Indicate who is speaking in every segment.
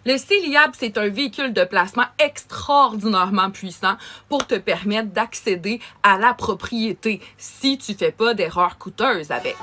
Speaker 1: Le CELIAP, c'est un véhicule de placement extraordinairement puissant pour te permettre d'accéder à la propriété si tu fais pas d'erreurs coûteuses avec.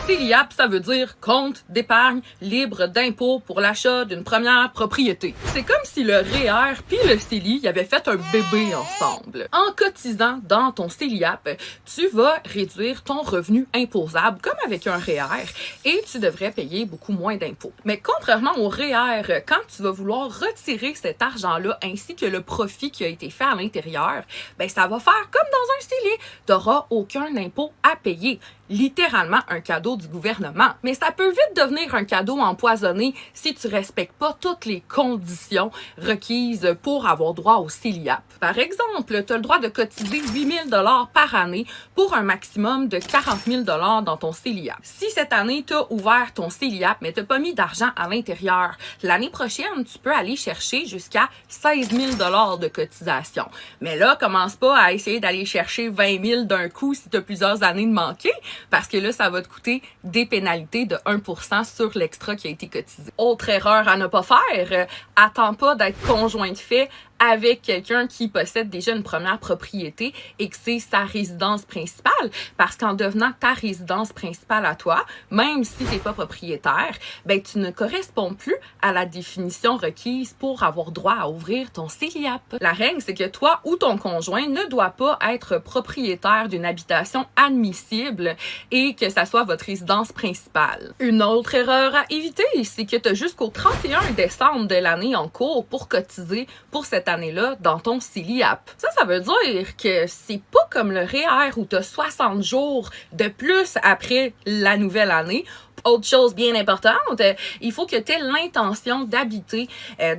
Speaker 1: CELIAP, ça veut dire compte d'épargne libre d'impôt pour l'achat d'une première propriété. C'est comme si le REER puis le CELI avaient fait un bébé ensemble. En cotisant dans ton CELIAP, tu vas réduire ton revenu imposable comme avec un REER et tu devrais payer beaucoup moins d'impôts. Mais contrairement au REER, quand tu vas vouloir retirer cet argent-là ainsi que le profit qui a été fait à l'intérieur, ben ça va faire comme dans un CELI. Tu n'auras aucun impôt à payer. Littéralement un cadeau du gouvernement. Mais ça peut vite devenir un cadeau empoisonné si tu respectes pas toutes les conditions requises pour avoir droit au CELIAP. Par exemple, tu as le droit de cotiser 8 000 $ par année pour un maximum de 40 000 $ dans ton CELIAP. Si cette année, tu as ouvert ton CELIAP, mais tu n'as pas mis d'argent à l'intérieur, l'année prochaine, tu peux aller chercher jusqu'à 16 000 $ de cotisation. Mais là, commence pas à essayer d'aller chercher 20 000 d'un coup si tu as plusieurs années de manquer, parce que là, ça va te coûter des pénalités de 1% sur l'extra qui a été cotisé. Autre erreur à ne pas faire, attends pas d'être conjoint de fait avec quelqu'un qui possède déjà une première propriété et que c'est sa résidence principale, parce qu'en devenant ta résidence principale à toi, même si t'es pas propriétaire, ben tu ne corresponds plus à la définition requise pour avoir droit à ouvrir ton CELIAP. La règle, c'est que toi ou ton conjoint ne doit pas être propriétaire d'une habitation admissible et que ça soit votre résidence principale. Une autre erreur à éviter, c'est que tu as jusqu'au 31 décembre de l'année en cours pour cotiser pour cette année-là dans ton CELIAP. Ça veut dire que c'est pas comme le REER où tu as 60 jours de plus après la nouvelle année. Autre chose bien importante, il faut que tu aies l'intention d'habiter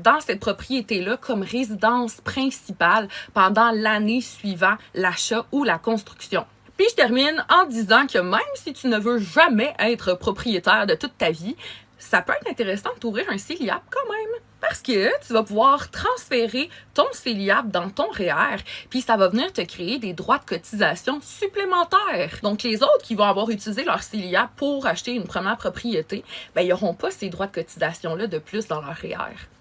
Speaker 1: dans cette propriété-là comme résidence principale pendant l'année suivant l'achat ou la construction. Puis je termine en disant que même si tu ne veux jamais être propriétaire de toute ta vie, ça peut être intéressant de t'ouvrir un CELIAP quand même. Parce que tu vas pouvoir transférer ton CELIAP dans ton REER, puis ça va venir te créer des droits de cotisation supplémentaires. Donc, les autres qui vont avoir utilisé leur CELIAP pour acheter une première propriété, ben, ils n'auront pas ces droits de cotisation-là de plus dans leur REER.